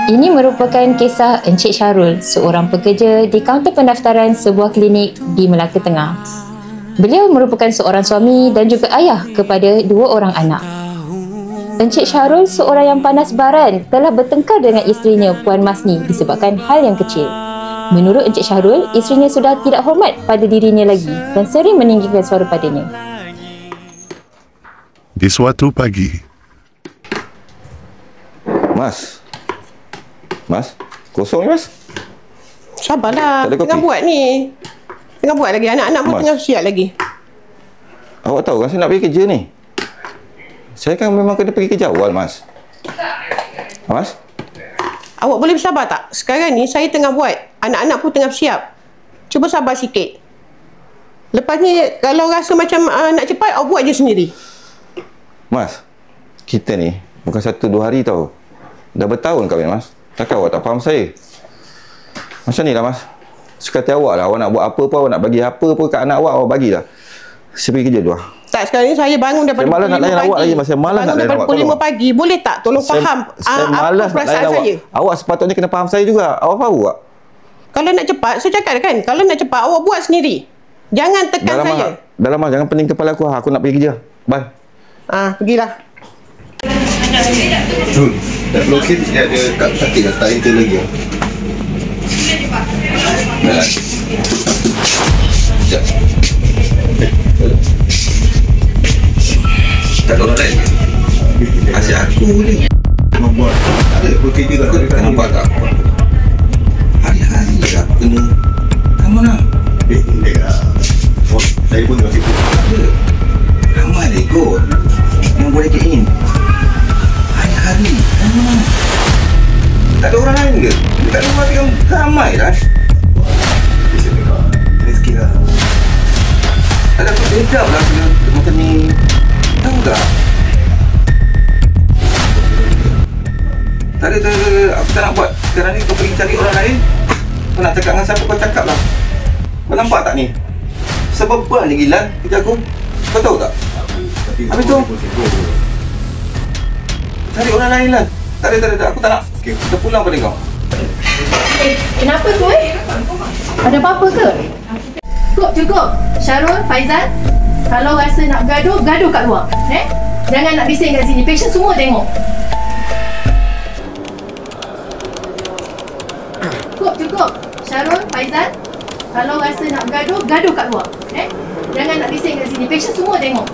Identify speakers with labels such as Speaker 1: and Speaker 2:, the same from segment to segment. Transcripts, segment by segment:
Speaker 1: Ini merupakan kisah Encik Syarul, seorang pekerja di kaunter pendaftaran sebuah klinik di Melaka Tengah. Beliau merupakan seorang suami dan juga ayah kepada 2 orang anak. Encik Syarul, seorang yang panas baran, telah bertengkar dengan isterinya Puan Masni disebabkan hal yang kecil. Menurut Encik Syarul, isterinya sudah tidak hormat pada dirinya lagi dan sering meninggikan suara padanya.
Speaker 2: Di suatu pagi,
Speaker 3: Mas, kosong ni Mas?
Speaker 4: Sabarlah,
Speaker 3: Tak ada kopi?
Speaker 4: tengah buat ni. Tengah buat lagi, anak-anak pun
Speaker 3: Mas.
Speaker 4: tengah siap lagi.
Speaker 3: Awak tahu kan saya nak pergi kerja ni? Saya kan memang kena pergi kerja awal, Mas. Mas?
Speaker 4: Awak boleh bersabar tak? Sekarang ni saya tengah buat, anak-anak pun tengah siap. Cuba sabar sikit. Lepas ni, kalau rasa macam nak cepat, awak buat je sendiri.
Speaker 3: Mas, kita ni bukan 1-2 hari tau. Dah bertahun kahwin, Mas. Takkan awak tak faham saya? Macam ni lah, Mas. Sekata awak lah, awak nak buat apa pun, awak nak bagi apa pun kat anak awak bagilah. Saya pergi kerja dulu lah.
Speaker 4: Tak, sekarang ni saya bangun daripada
Speaker 3: Saya malas nak layan awak lagi, Mas. Saya malas nak layan awak.
Speaker 4: Bangun daripada pukul 5 pagi. Boleh tak? Tolong faham
Speaker 3: Saya
Speaker 4: apa
Speaker 3: malas nak
Speaker 4: perasaan
Speaker 3: layan awak.
Speaker 4: saya.
Speaker 3: Awak sepatutnya kena faham saya juga. Awak faham tak?
Speaker 4: Kalau nak cepat, saya cakap kan. Kalau nak cepat, awak buat sendiri. Jangan tekan saya.
Speaker 3: Dalam jangan pening kepala aku. Aku nak pergi kerja. Bye.
Speaker 4: Pergilah.
Speaker 5: Jun, dah blokir dia ada kat sakit dah tak enter lagi. Dah. Sekejap. Tak ada orang lain. Asyik aku ni. Membuat. Tak ada blokir dia kat dekat. Nampak tak? Hari-hari dah aku kena. Kamu nak? Tidak lah. Saya pun masih pun. Tak ada. Ramai dia ikut. Yang boleh get in. Hari tak ada orang lain ke? Dekat rumah dia ramai lah. Bisa tengok rezeki lah. Tak ada apa sedap lah macam ni. Tahu tak? Tak ada. Aku tak nak buat. Sekarang ni kau pergi cari orang lain. Kau nak cakap dengan siapa kau cakap lah. Kau nampak tak ni? Sebeban ni gila kerja aku. Kau tahu tak? Habis tu cari orang lain lah. Tak ada. Aku tak nak. Okay. Kita pulang pada kau.
Speaker 6: Kenapa tu Ada apa-apa ke? Cukup. Syarul, Faizal, kalau rasa nak bergaduh, gaduh kat luar. Jangan nak bising kat sini. Patient semua tengok. Cukup. Syarul, Faizal, kalau rasa nak bergaduh, gaduh kat luar. Jangan nak bising kat sini. Patient semua tengok.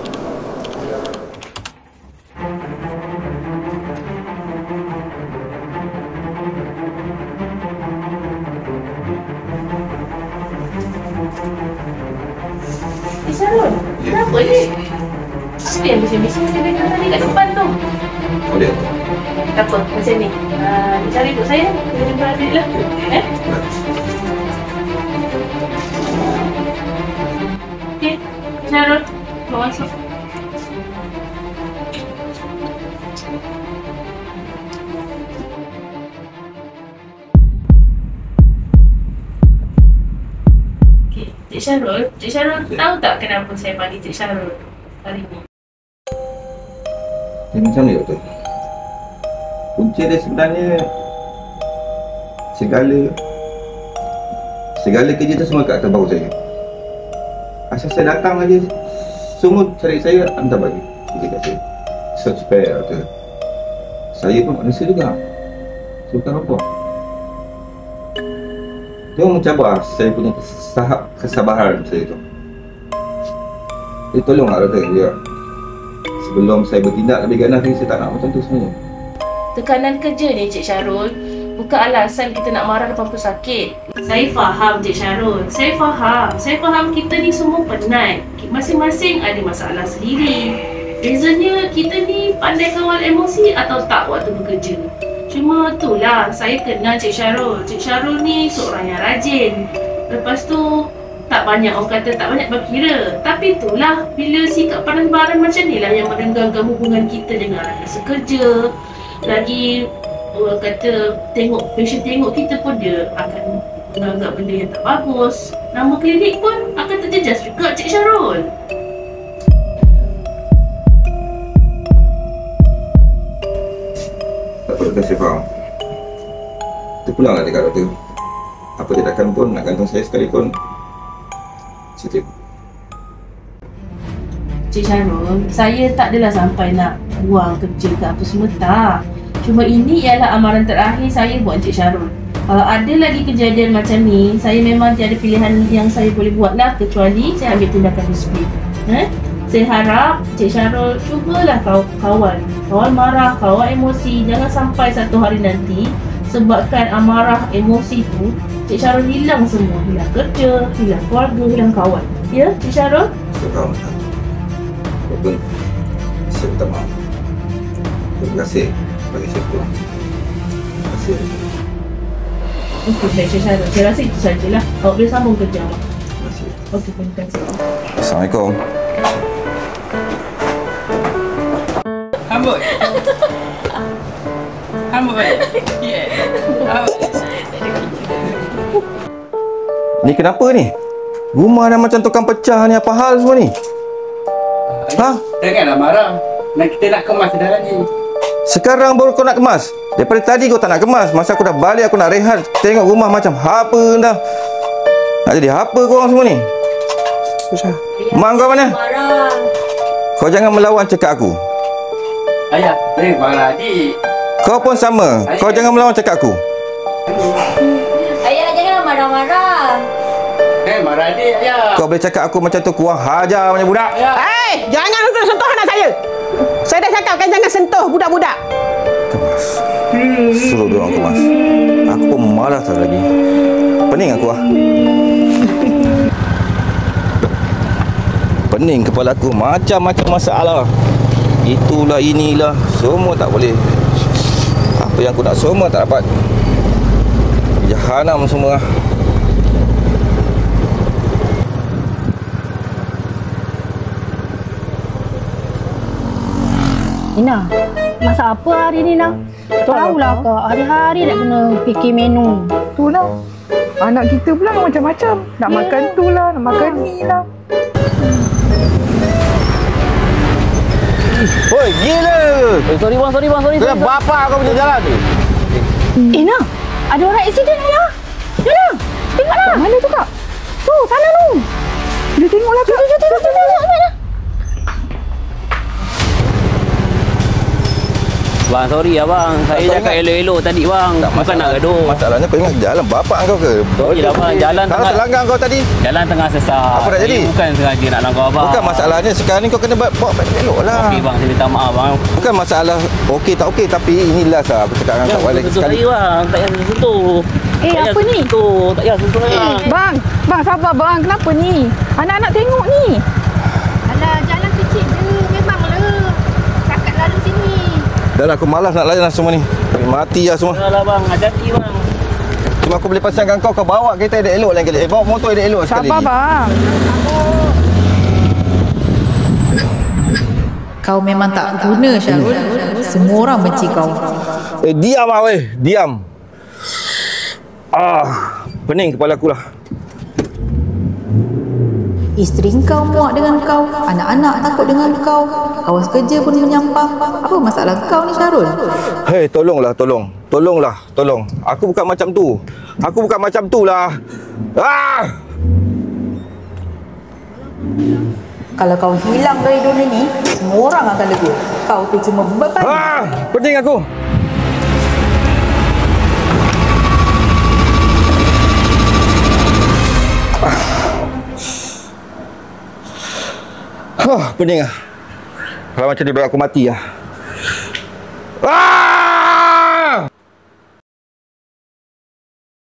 Speaker 6: Syarul, kenapa ni? Apa yang bising-bising dia dengar tadi kat depan tu?
Speaker 3: Oh dia?
Speaker 6: Tak apa, macam ni. Cari untuk saya, kita jumpa adik lah. Okey, Syarul, bawa masuk. Cik Syarul tahu tak kenapa saya panggil Cik Syarul hari ni?
Speaker 3: Dia macam ni doktor. Punca dia sebenarnya segala kerja tu semua kat atas bahu saya. Asal saya datang aja semua cari saya hantar bagi kerja kat saya. Supaya doktor, saya pun manusia juga. Saya bukan apa. Dia mencabar saya punya kesabaran saya tu. Jadi tolonglah doktor dia. Sebelum saya bertindak lebih ganas ni, saya tak nak macam tu sebenarnya.
Speaker 6: Tekanan kerja ni Cik Syarul bukan alasan kita nak marah depan pesakit. Saya faham Cik Syarul. Saya faham kita ni semua penat. Masing-masing ada masalah sendiri. Bezanya kita ni pandai kawal emosi atau tak waktu bekerja. Cuma itulah, saya kenal Cik Syarul. Cik Syarul ni seorang yang rajin. Lepas tu, tak banyak orang kata tak banyak berkira. Tapi itulah, bila sikap panas baran macam ni lah yang merenggangkan hubungan kita dengan rakan sekerja. Lagi, orang kata patient tengok kita pun dia akan menganggap benda yang tak bagus. Nama klinik pun akan terjejas juga Cik Syarul.
Speaker 3: Tak perlu saya faham. Terpulanglah dekat doktor. Apa tindakan pun nak gantung saya sekalipun, saya terima.
Speaker 6: Cik Syarul, saya tak adalah sampai nak buang kerja ke apa semua, tak. Cuma ini ialah amaran terakhir saya buat Cik Syarul. Kalau ada lagi kejadian macam ni, saya memang tiada pilihan yang saya boleh buat lah kecuali saya ambil tindakan disiplin. Saya harap Cik Syarul cubalah kawal marah, kawal emosi. Jangan sampai satu hari nanti sebabkan amarah emosi tu Cik Syarul hilang semua. Hilang kerja, hilang keluarga, hilang kawan. Ya Cik Syarul?
Speaker 3: Saya faham, Ustaz. Walaupun saya minta maaf. Terima kasih bagi saya pulang. Terima kasih.
Speaker 6: Okey, baik Cik Syarul. Saya rasa itu sajalah. Awak boleh sambung kerja awak.
Speaker 3: Terima kasih.
Speaker 6: Okey, terima kasih.
Speaker 3: Assalamualaikum.
Speaker 2: Hambut. Hambut. Yeah.
Speaker 3: Ni kenapa ni? Rumah dah macam tukang pecah ni, apa hal semua ni? Ha?
Speaker 2: Janganlah marah. Nak kita nak kemas dalam ni.
Speaker 3: Sekarang baru kau nak kemas? Daripada tadi kau tak nak kemas. Masa aku dah balik, aku nak rehat. Tengok rumah macam apa dah. Nak jadi apa korang semua ni? Mak kau mana? Kau jangan melawan cakap aku.
Speaker 2: Ayah, jangan marah adik.
Speaker 3: Kau pun sama. Kau jangan melawan cakap aku.
Speaker 7: Ayah, janganlah marah-marah.
Speaker 2: Marah adik, ayah.
Speaker 3: Kau boleh cakap aku macam tu, kurang hajar punya budak.
Speaker 4: Jangan sentuh anak saya. Saya dah cakapkan jangan sentuh budak-budak.
Speaker 3: Kemas. Suruh dia orang kemas. Aku pun malas tak lagi. Pening aku ah. Pening kepala aku. Macam-macam masalah. Itulah, inilah. Semua tak boleh. Apa yang aku nak semua tak dapat. Jahanam semua.
Speaker 8: Ina, masak apa hari ni nak? Tahulah kak, hari-hari nak kena fikir menu.
Speaker 9: Itulah. Anak kita pula macam-macam. Nak makan tu lah, nak makan ni lah.
Speaker 3: Oi, gila!
Speaker 2: Sorry bang.
Speaker 3: Kena bapak kau punya jalan ni.
Speaker 8: Ina, ada orang aksiden Ina. Ina, tengoklah.
Speaker 9: Mana tu kak? Tu, sana tu. Dia tengoklah kak.
Speaker 8: Tengok.
Speaker 2: Bang, sorry abang. Saya cakap elok-elok tadi bang. Bukan nak gaduh.
Speaker 3: Masalahnya kau ingat jalan bapak kau ke?
Speaker 2: Sorry lah bang, jalan
Speaker 3: Kalau
Speaker 2: tengah
Speaker 3: terlanggar kau tadi.
Speaker 2: Jalan tengah sesat.
Speaker 3: Apa dah jadi?
Speaker 2: Saya bukan sengaja nak langgar abang.
Speaker 3: Bukan masalahnya sekarang ni kau kena bawa balik elok lah.
Speaker 2: Okey bang, saya minta maaf bang.
Speaker 3: Bukan masalah okey tak okey, tapi inilah lah aku cakap dengan kau lagi sekali.
Speaker 2: Saya bang, tak payah sentuh.
Speaker 8: Apa ni?
Speaker 2: Tak payah sentuh bang.
Speaker 9: Bang sabar bang. Kenapa ni? Anak-anak tengok ni.
Speaker 8: Alah, jalan kecil je. Memanglah. Kakak lalu sini.
Speaker 3: Dah lah, aku malas nak layan semua ni. Mati lah semua.
Speaker 2: Dah lah bang, hati-hati bang.
Speaker 3: Cuma aku boleh pasangkan kau bawa kereta elok-elok lain kali. Bawa motor elok-elok sekali.
Speaker 9: Sabar bang.
Speaker 10: Kau memang tak guna, Syarul. Semua orang benci kau.
Speaker 3: Diam lah weh. Diam. Pening kepala aku lah.
Speaker 10: Isteri kau muak dengan kau, anak-anak takut dengan kau, kawan kerja pun menyampah. Apa masalah kau ni, Syarul?
Speaker 3: Hei, tolonglah. Aku bukan macam tu. Lah.
Speaker 10: Kalau kau hilang dari dunia ni, semua orang akan lega. Kau tu cuma beban.
Speaker 3: Pening aku. Pening lah. Kalau macam dia buat aku mati lah.